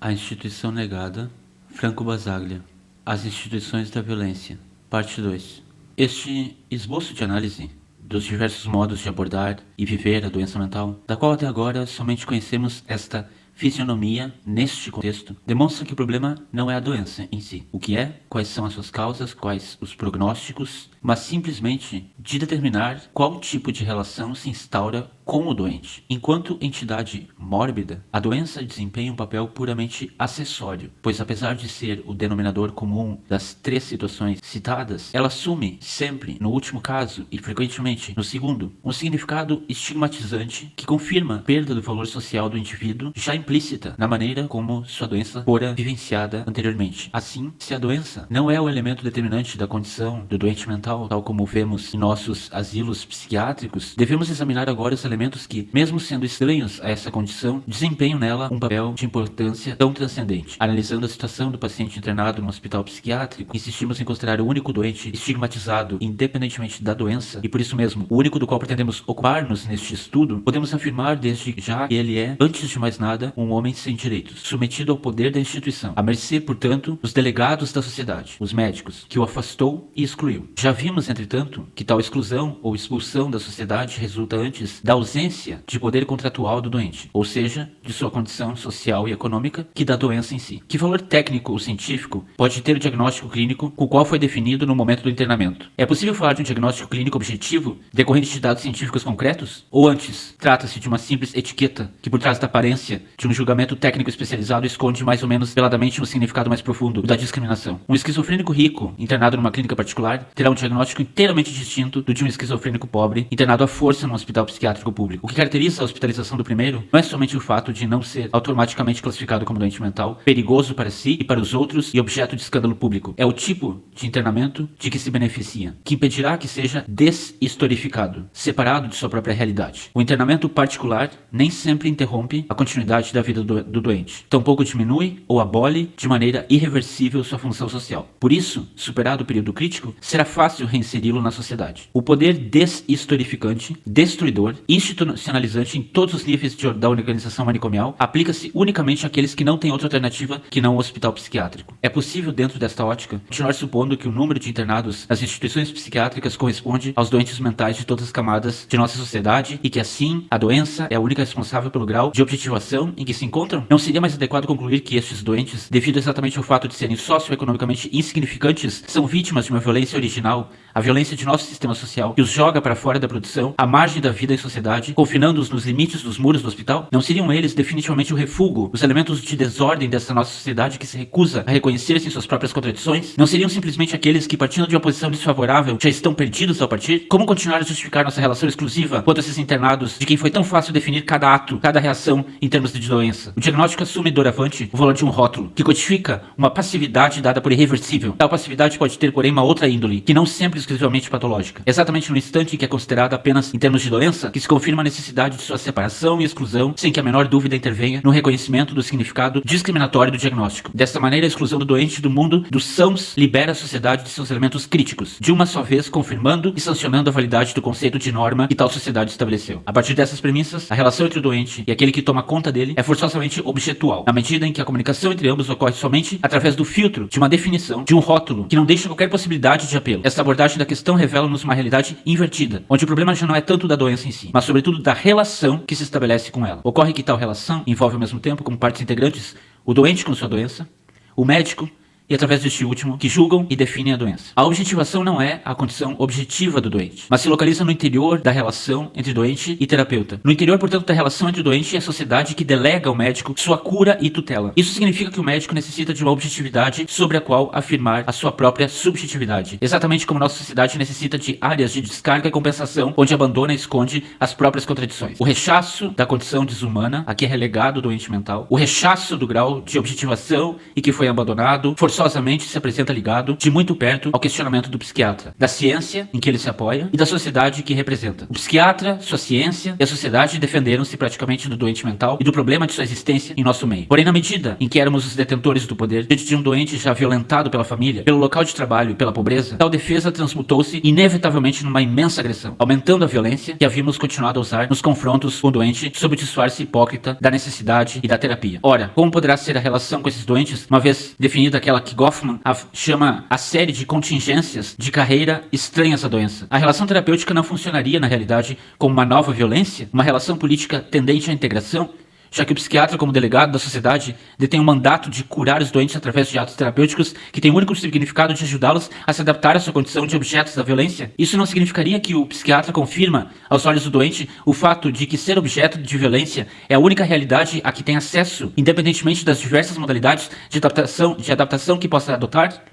A instituição negada, Franco Basaglia. As instituições da violência, parte 2. Este esboço de análise dos diversos modos de abordar e viver a doença mental, da qual até agora somente conhecemos esta fisionomia neste contexto, demonstra que o problema não é a doença em si. O que é, quais são as suas causas, quais os prognósticos, mas simplesmente de determinar qual tipo de relação se instaura com o doente. Enquanto entidade mórbida, a doença desempenha um papel puramente acessório, pois apesar de ser o denominador comum das três situações citadas, ela assume sempre, no último caso e frequentemente no segundo, um significado estigmatizante que confirma a perda do valor social do indivíduo já implícita na maneira como sua doença fora vivenciada anteriormente. Assim, se a doença não é o elemento determinante da condição do doente mental, tal como vemos em nossos asilos psiquiátricos, devemos examinar agora os elementos que, mesmo sendo estranhos a essa condição, desempenham nela um papel de importância tão transcendente. Analisando a situação do paciente internado no hospital psiquiátrico, insistimos em considerar o único doente estigmatizado independentemente da doença, e por isso mesmo, o único do qual pretendemos ocupar-nos neste estudo, podemos afirmar desde já que ele é, antes de mais nada, um homem sem direitos, submetido ao poder da instituição, à mercê, portanto, dos delegados da sociedade, os médicos, que o afastou e excluiu. Já vimos, entretanto, que tal exclusão ou expulsão da sociedade resulta antes da ausência de poder contratual do doente, ou seja, de sua condição social e econômica, que da doença em si. Que valor técnico ou científico pode ter o diagnóstico clínico com o qual foi definido no momento do internamento? É possível falar de um diagnóstico clínico objetivo, decorrente de dados científicos concretos? Ou antes, trata-se de uma simples etiqueta que, por trás da aparência de um julgamento técnico especializado, esconde mais ou menos veladamente um significado mais profundo, o da discriminação? Um esquizofrênico rico, internado numa clínica particular, terá um diagnóstico inteiramente distinto do de um esquizofrênico pobre, internado à força num hospital psiquiátrico público. O que caracteriza a hospitalização do primeiro não é somente o fato de não ser automaticamente classificado como doente mental, perigoso para si e para os outros e objeto de escândalo público. É o tipo de internamento de que se beneficia, que impedirá que seja deshistorificado, separado de sua própria realidade. O internamento particular nem sempre interrompe a continuidade da vida do doente. Tampouco diminui ou abole de maneira irreversível sua função social. Por isso, superado o período crítico, será fácil reinseri-lo na sociedade. O poder deshistorificante, destruidor, institucionalizante em todos os níveis da organização manicomial aplica-se unicamente àqueles que não têm outra alternativa que não o hospital psiquiátrico. É possível, dentro desta ótica, continuar supondo que o número de internados nas instituições psiquiátricas corresponde aos doentes mentais de todas as camadas de nossa sociedade e que, assim, a doença é a única responsável pelo grau de objetivação em que se encontram? Não seria mais adequado concluir que estes doentes, devido exatamente ao fato de serem socioeconomicamente insignificantes, são vítimas de uma violência original, a violência de nosso sistema social, que os joga para fora da produção, à margem da vida em sociedade, confinando-os nos limites dos muros do hospital? Não seriam eles definitivamente o refúgio dos elementos de desordem dessa nossa sociedade que se recusa a reconhecer-se em suas próprias contradições? Não seriam simplesmente aqueles que, partindo de uma posição desfavorável, já estão perdidos ao partir? Como continuar a justificar nossa relação exclusiva quanto a esses internados, de quem foi tão fácil definir cada ato, cada reação em termos de doença? O diagnóstico assume doravante o valor de um rótulo, que codifica uma passividade dada por irreversível. Tal passividade pode ter, porém, uma outra índole, que não sempre exclusivamente patológica. Exatamente no instante em que é considerada apenas em termos de doença, que se confirma a necessidade de sua separação e exclusão, sem que a menor dúvida intervenha no reconhecimento do significado discriminatório do diagnóstico. Desta maneira, a exclusão do doente do mundo dos sãos libera a sociedade de seus elementos críticos, de uma só vez confirmando e sancionando a validade do conceito de norma que tal sociedade estabeleceu. A partir dessas premissas, a relação entre o doente e aquele que toma conta dele é forçosamente objetual, na medida em que a comunicação entre ambos ocorre somente através do filtro de uma definição, de um rótulo, que não deixa qualquer possibilidade de apelo. Essa abordagem da questão revela-nos uma realidade invertida, onde o problema já não é tanto da doença em si, mas sobretudo da relação que se estabelece com ela. Ocorre que tal relação envolve ao mesmo tempo, como partes integrantes, o doente com sua doença, o médico e através deste último, que julgam e definem a doença. A objetivação não é a condição objetiva do doente, mas se localiza no interior da relação entre doente e terapeuta. No interior, portanto, da relação entre o doente e a sociedade que delega ao médico sua cura e tutela. Isso significa que o médico necessita de uma objetividade sobre a qual afirmar a sua própria subjetividade. Exatamente como nossa sociedade necessita de áreas de descarga e compensação, onde abandona e esconde as próprias contradições. O rechaço da condição desumana, a que é relegado o doente mental, o rechaço do grau de objetivação e que foi abandonado, forçosamente se apresenta ligado de muito perto ao questionamento do psiquiatra, da ciência em que ele se apoia e da sociedade que representa. O psiquiatra, sua ciência e a sociedade defenderam-se praticamente do doente mental e do problema de sua existência em nosso meio. Porém, na medida em que éramos os detentores do poder, diante de um doente já violentado pela família, pelo local de trabalho e pela pobreza, tal defesa transmutou-se inevitavelmente numa imensa agressão, aumentando a violência que havíamos continuado a usar nos confrontos com o doente sob o disfarce hipócrita da necessidade e da terapia. Ora, como poderá ser a relação com esses doentes, uma vez definida aquela que Goffman chama a série de contingências de carreira estranhas à doença? A relação terapêutica não funcionaria, na realidade, como uma nova violência, uma relação política tendente à integração, já que o psiquiatra, como delegado da sociedade, detém o mandato de curar os doentes através de atos terapêuticos que têm o único significado de ajudá-los a se adaptar à sua condição de objetos da violência? Isso não significaria que o psiquiatra confirma, aos olhos do doente, o fato de que ser objeto de violência é a única realidade a que tem acesso, independentemente das diversas modalidades de adaptação que possa adotar?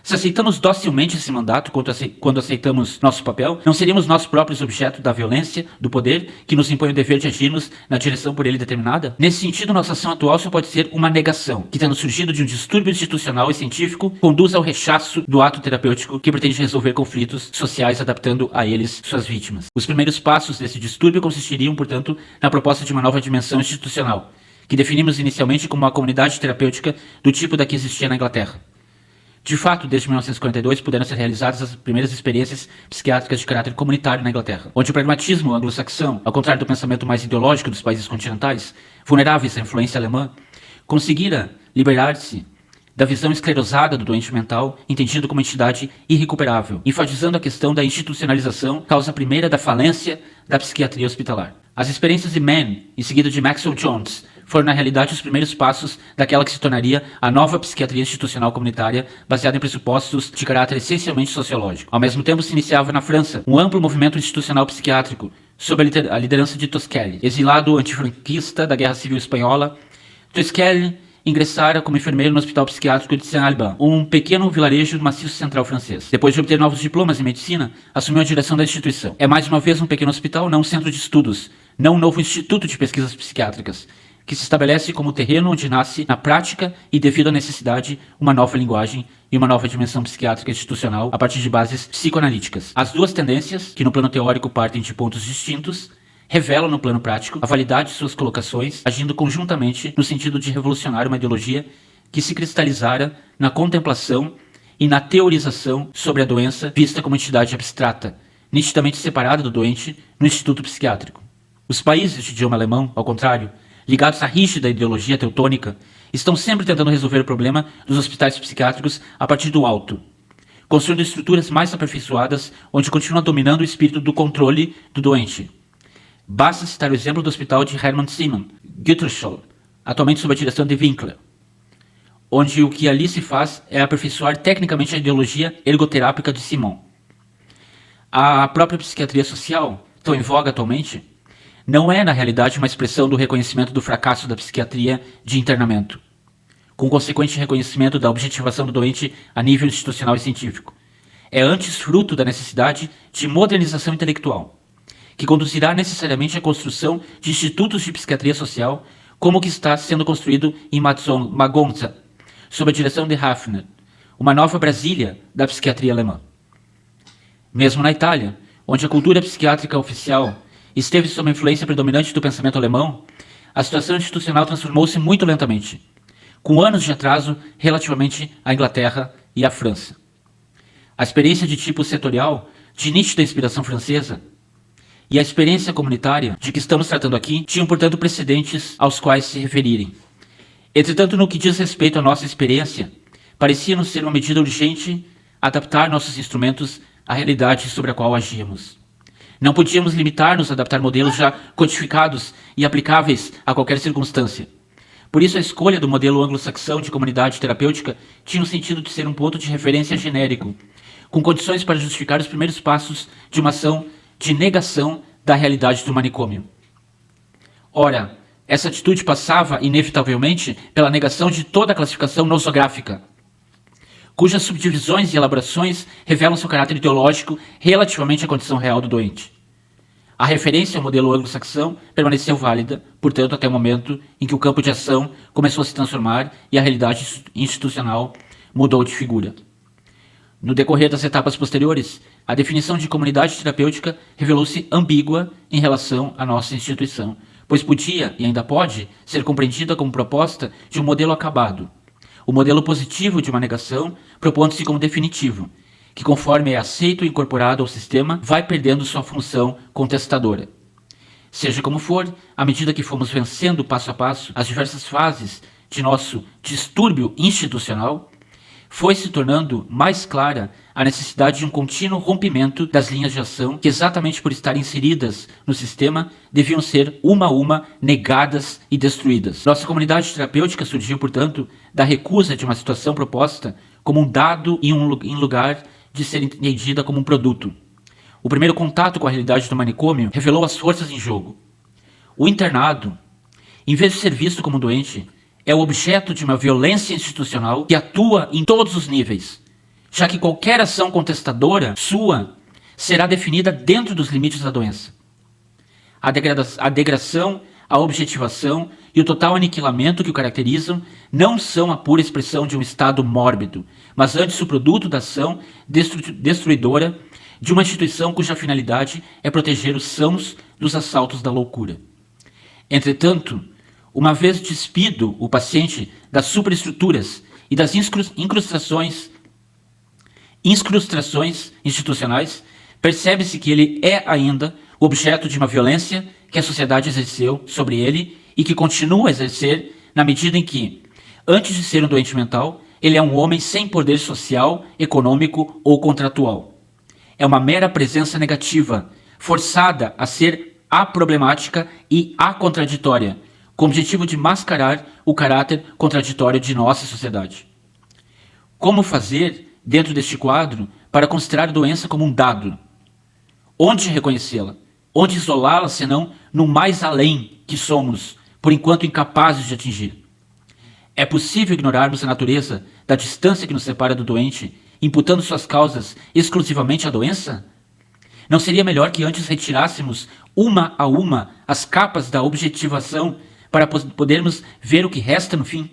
Se aceitamos docilmente esse mandato quando aceitamos nosso papel, não seríamos nós próprios objeto da violência, do poder, que nos impõe o dever de agirmos na direção por ele determinada? Nesse sentido, nossa ação atual só pode ser uma negação, que, tendo surgido de um distúrbio institucional e científico, conduz ao rechaço do ato terapêutico que pretende resolver conflitos sociais adaptando a eles suas vítimas. Os primeiros passos desse distúrbio consistiriam, portanto, na proposta de uma nova dimensão institucional, que definimos inicialmente como uma comunidade terapêutica do tipo da que existia na Inglaterra. De fato, desde 1942 puderam ser realizadas as primeiras experiências psiquiátricas de caráter comunitário na Inglaterra, onde o pragmatismo anglo-saxão, ao contrário do pensamento mais ideológico dos países continentais, vulneráveis à influência alemã, conseguira liberar-se da visão esclerosada do doente mental, entendido como entidade irrecuperável, enfatizando a questão da institucionalização, causa primeira da falência da psiquiatria hospitalar. As experiências de Mann, em seguida de Maxwell Jones, foram na realidade os primeiros passos daquela que se tornaria a nova psiquiatria institucional comunitária, baseada em pressupostos de caráter essencialmente sociológico. Ao mesmo tempo, se iniciava na França um amplo movimento institucional psiquiátrico, sob a liderança de Tosquelles. Exilado antifranquista da Guerra Civil Espanhola, Tosquelles ingressara como enfermeiro no Hospital Psiquiátrico de Saint-Alban, um pequeno vilarejo do Maciço Central francês. Depois de obter novos diplomas em medicina, assumiu a direção da instituição. É mais uma vez um pequeno hospital, não um centro de estudos, não um novo instituto de pesquisas psiquiátricas, que se estabelece como o terreno onde nasce, na prática e devido à necessidade, uma nova linguagem e uma nova dimensão psiquiátrica institucional a partir de bases psicoanalíticas. As duas tendências, que no plano teórico partem de pontos distintos, revelam no plano prático a validade de suas colocações, agindo conjuntamente no sentido de revolucionar uma ideologia que se cristalizara na contemplação e na teorização sobre a doença vista como entidade abstrata, nitidamente separada do doente no instituto psiquiátrico. Os países de idioma alemão, ao contrário, ligados à rígida ideologia teutônica, estão sempre tentando resolver o problema dos hospitais psiquiátricos a partir do alto, construindo estruturas mais aperfeiçoadas onde continua dominando o espírito do controle do doente. Basta citar o exemplo do hospital de Hermann Simon, Gütersloh, atualmente sob a direção de Winkler, onde o que ali se faz é aperfeiçoar tecnicamente a ideologia ergoterápica de Simon. A própria psiquiatria social, tão em voga atualmente, não é, na realidade, uma expressão do reconhecimento do fracasso da psiquiatria de internamento, com consequente reconhecimento da objetivação do doente a nível institucional e científico. É antes fruto da necessidade de modernização intelectual, que conduzirá necessariamente à construção de institutos de psiquiatria social, como o que está sendo construído em Magonza, sob a direção de Hafner, uma nova Brasília da psiquiatria alemã. Mesmo na Itália, onde a cultura psiquiátrica oficial esteve sob a influência predominante do pensamento alemão, a situação institucional transformou-se muito lentamente, com anos de atraso relativamente à Inglaterra e à França. A experiência de tipo setorial, de nítida inspiração francesa, e a experiência comunitária de que estamos tratando aqui tinham, portanto, precedentes aos quais se referirem. Entretanto, no que diz respeito à nossa experiência, parecia-nos ser uma medida urgente adaptar nossos instrumentos à realidade sobre a qual agíamos. Não podíamos limitar-nos a adaptar modelos já codificados e aplicáveis a qualquer circunstância. Por isso, a escolha do modelo anglo-saxão de comunidade terapêutica tinha o sentido de ser um ponto de referência genérico, com condições para justificar os primeiros passos de uma ação de negação da realidade do manicômio. Ora, essa atitude passava, inevitavelmente, pela negação de toda a classificação nosográfica, cujas subdivisões e elaborações revelam seu caráter ideológico relativamente à condição real do doente. A referência ao modelo anglo-saxão permaneceu válida, portanto, até o momento em que o campo de ação começou a se transformar e a realidade institucional mudou de figura. No decorrer das etapas posteriores, a definição de comunidade terapêutica revelou-se ambígua em relação à nossa instituição, pois podia, e ainda pode, ser compreendida como proposta de um modelo acabado. O modelo positivo de uma negação, propondo-se como definitivo, que conforme é aceito e incorporado ao sistema, vai perdendo sua função contestadora. Seja como for, à medida que fomos vencendo passo a passo as diversas fases de nosso distúrbio institucional, foi se tornando mais clara a necessidade de um contínuo rompimento das linhas de ação que, exatamente por estarem inseridas no sistema, deviam ser uma a uma negadas e destruídas. Nossa comunidade terapêutica surgiu, portanto, da recusa de uma situação proposta como um dado em lugar de ser entendida como um produto. O primeiro contato com a realidade do manicômio revelou as forças em jogo. O internado, em vez de ser visto como um doente, é o objeto de uma violência institucional que atua em todos os níveis, já que qualquer ação contestadora sua será definida dentro dos limites da doença. A degradação, a objetivação e o total aniquilamento que o caracterizam não são a pura expressão de um estado mórbido, mas antes o produto da ação destruidora de uma instituição cuja finalidade é proteger os sãos dos assaltos da loucura. Entretanto, uma vez despido o paciente das superestruturas e das incrustações institucionais, percebe-se que ele é ainda o objeto de uma violência que a sociedade exerceu sobre ele e que continua a exercer na medida em que, antes de ser um doente mental, ele é um homem sem poder social, econômico ou contratual. É uma mera presença negativa, forçada a ser aproblemática e acontraditória, com o objetivo de mascarar o caráter contraditório de nossa sociedade. Como fazer, dentro deste quadro, para considerar a doença como um dado? Onde reconhecê-la? Onde isolá-la, senão no mais além que somos, por enquanto incapazes de atingir? É possível ignorarmos a natureza da distância que nos separa do doente, imputando suas causas exclusivamente à doença? Não seria melhor que antes retirássemos uma a uma as capas da objetivação para podermos ver o que resta no fim?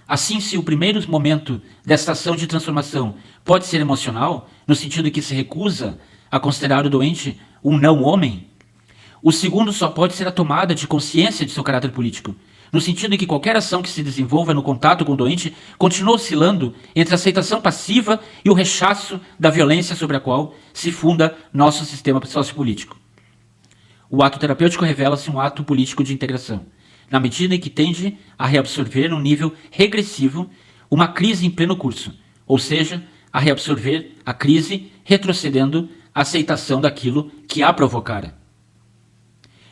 Assim, se o primeiro momento desta ação de transformação pode ser emocional, no sentido em que se recusa a considerar o doente um não-homem, o segundo só pode ser a tomada de consciência de seu caráter político, no sentido em que qualquer ação que se desenvolva no contato com o doente continua oscilando entre a aceitação passiva e o rechaço da violência sobre a qual se funda nosso sistema sociopolítico. O ato terapêutico revela-se um ato político de integração, na medida em que tende a reabsorver num nível regressivo uma crise em pleno curso, ou seja, a reabsorver a crise retrocedendo a aceitação daquilo que a provocara.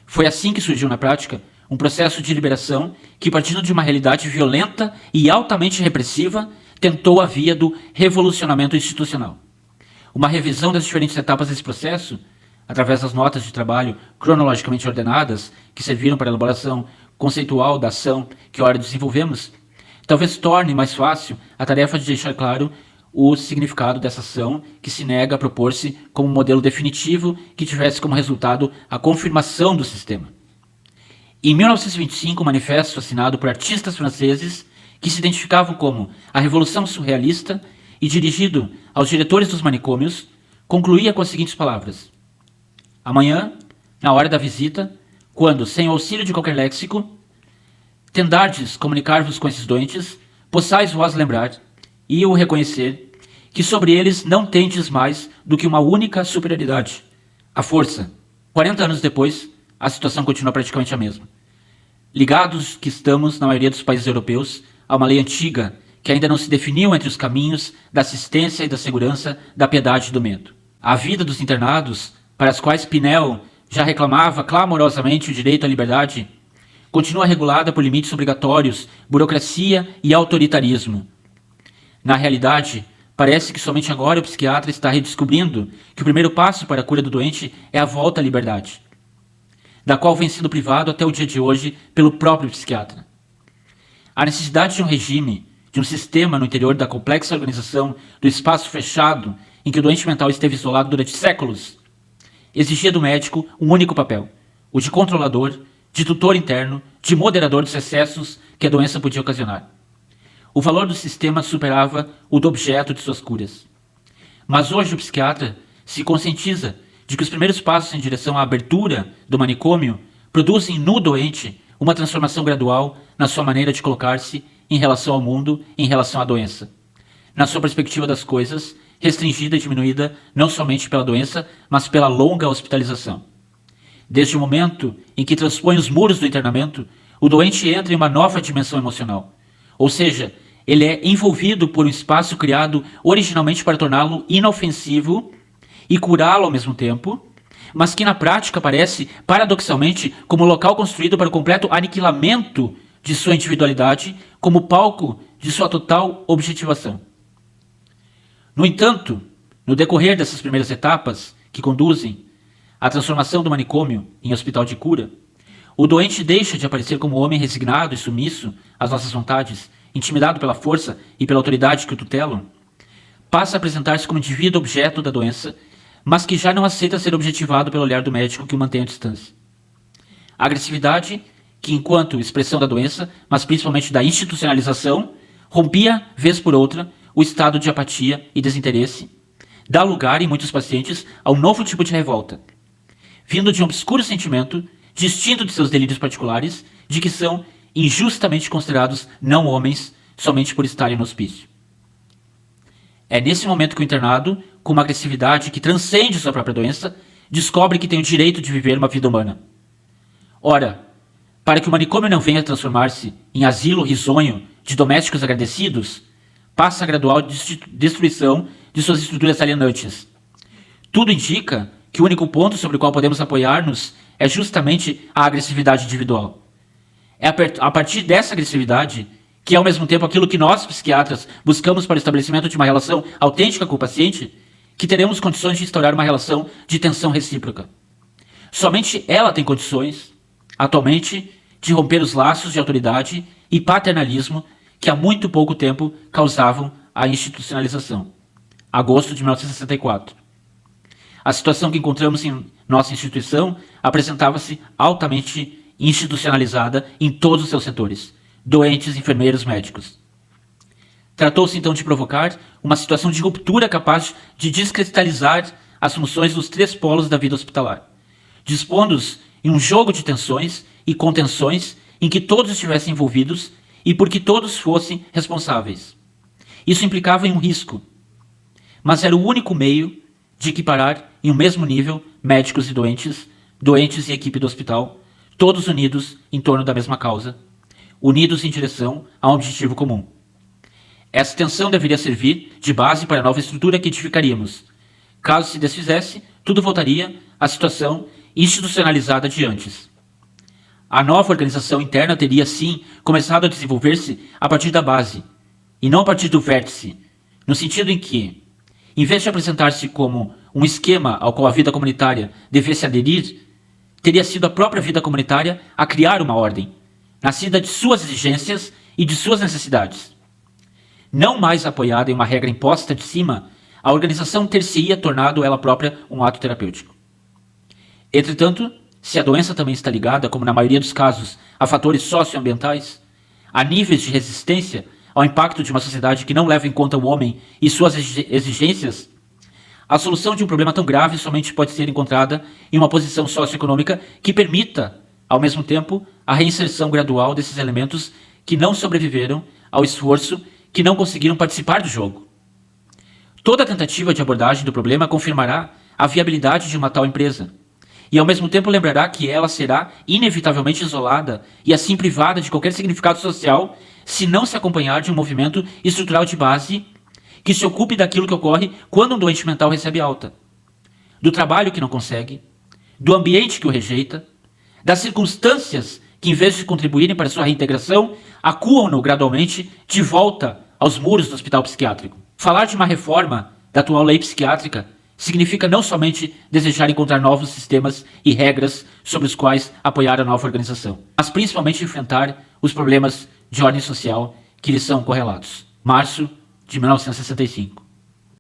Foi assim que surgiu na prática um processo de liberação que, partindo de uma realidade violenta e altamente repressiva, tentou a via do revolucionamento institucional. Uma revisão das diferentes etapas desse processo, através das notas de trabalho cronologicamente ordenadas que serviram para a elaboração conceitual da ação que ora desenvolvemos, talvez torne mais fácil a tarefa de deixar claro o significado dessa ação que se nega a propor-se como um modelo definitivo que tivesse como resultado a confirmação do sistema. Em 1925, um manifesto assinado por artistas franceses que se identificavam como a Revolução Surrealista e dirigido aos diretores dos manicômios, concluía com as seguintes palavras: amanhã, na hora da visita, quando, sem o auxílio de qualquer léxico, tendardes comunicar-vos com esses doentes, possais vós lembrar e o reconhecer que sobre eles não tendes mais do que uma única superioridade, a força. 40 anos depois, a situação continua praticamente a mesma. Ligados que estamos, na maioria dos países europeus, a uma lei antiga que ainda não se definiu entre os caminhos da assistência e da segurança, da piedade e do medo. A vida dos internados, para as quais Pinel já reclamava clamorosamente o direito à liberdade, continua regulada por limites obrigatórios, burocracia e autoritarismo. Na realidade, parece que somente agora o psiquiatra está redescobrindo que o primeiro passo para a cura do doente é a volta à liberdade, da qual vem sendo privado até o dia de hoje pelo próprio psiquiatra. A necessidade de um regime, de um sistema no interior da complexa organização do espaço fechado em que o doente mental esteve isolado durante séculos, exigia do médico um único papel, o de controlador, de tutor interno, de moderador dos excessos que a doença podia ocasionar. o valor do sistema superava o do objeto de suas curas. Mas hoje o psiquiatra se conscientiza de que os primeiros passos em direção à abertura do manicômio produzem no doente uma transformação gradual na sua maneira de colocar-se em relação ao mundo, em relação à doença. Na sua perspectiva das coisas, restringida e diminuída não somente pela doença, mas pela longa hospitalização. Desde o momento em que transpõe os muros do internamento, o doente entra em uma nova dimensão emocional. Ou seja, ele é envolvido por um espaço criado originalmente para torná-lo inofensivo e curá-lo ao mesmo tempo, mas que na prática aparece, paradoxalmente, como local construído para o completo aniquilamento de sua individualidade, como palco de sua total objetivação. No entanto, no decorrer dessas primeiras etapas que conduzem à transformação do manicômio em hospital de cura, o doente deixa de aparecer como homem resignado e sumisso às nossas vontades, intimidado pela força e pela autoridade que o tutelam, passa a apresentar-se como indivíduo objeto da doença, mas que já não aceita ser objetivado pelo olhar do médico que o mantém à distância. A agressividade, que enquanto expressão da doença, mas principalmente da institucionalização, rompia, vez por outra, o estado de apatia e desinteresse, dá lugar, em muitos pacientes, a um novo tipo de revolta, vindo de um obscuro sentimento, distinto de seus delírios particulares, de que são injustamente considerados não homens somente por estarem no hospício. É nesse momento que o internado, com uma agressividade que transcende sua própria doença, descobre que tem o direito de viver uma vida humana. Ora, para que o manicômio não venha a transformar-se em asilo risonho de domésticos agradecidos, passa a gradual destruição de suas estruturas alienantes. Tudo indica que o único ponto sobre o qual podemos apoiar-nos é justamente a agressividade individual. É a partir dessa agressividade, que é ao mesmo tempo aquilo que nós, psiquiatras, buscamos para o estabelecimento de uma relação autêntica com o paciente, que teremos condições de instaurar uma relação de tensão recíproca. Somente ela tem condições, atualmente, de romper os laços de autoridade e paternalismo que há muito pouco tempo causavam a institucionalização. Agosto de 1964. A situação que encontramos em nossa instituição apresentava-se altamente institucionalizada em todos os seus setores, doentes, enfermeiros, médicos. Tratou-se então de provocar uma situação de ruptura capaz de descristalizar as funções dos três polos da vida hospitalar, dispondo-os em um jogo de tensões e contenções em que todos estivessem envolvidos e por que todos fossem responsáveis. Isso implicava em um risco, mas era o único meio de equiparar em um mesmo nível médicos e doentes, doentes e equipe do hospital, todos unidos em torno da mesma causa, unidos em direção a um objetivo comum. Essa tensão deveria servir de base para a nova estrutura que edificaríamos. Caso se desfizesse, tudo voltaria à situação institucionalizada de antes. A nova organização interna teria, sim, começado a desenvolver-se a partir da base, e não a partir do vértice, no sentido em que, em vez de apresentar-se como um esquema ao qual a vida comunitária devesse aderir, teria sido a própria vida comunitária a criar uma ordem, nascida de suas exigências e de suas necessidades. Não mais apoiada em uma regra imposta de cima, a organização ter-se-ia tornado ela própria um ato terapêutico. Entretanto, se a doença também está ligada, como na maioria dos casos, a fatores socioambientais, a níveis de resistência ao impacto de uma sociedade que não leva em conta o homem e suas exigências, a solução de um problema tão grave somente pode ser encontrada em uma posição socioeconômica que permita, ao mesmo tempo, a reinserção gradual desses elementos que não sobreviveram ao esforço, que não conseguiram participar do jogo. Toda tentativa de abordagem do problema confirmará a viabilidade de uma tal empresa, e ao mesmo tempo lembrará que ela será inevitavelmente isolada e assim privada de qualquer significado social se não se acompanhar de um movimento estrutural de base que se ocupe daquilo que ocorre quando um doente mental recebe alta, do trabalho que não consegue, do ambiente que o rejeita, das circunstâncias que, em vez de contribuírem para sua reintegração, acuam-no gradualmente de volta aos muros do hospital psiquiátrico. Falar de uma reforma da atual lei psiquiátrica significa não somente desejar encontrar novos sistemas e regras sobre os quais apoiar a nova organização, mas principalmente enfrentar os problemas de ordem social que lhes são correlatos. Março de 1965.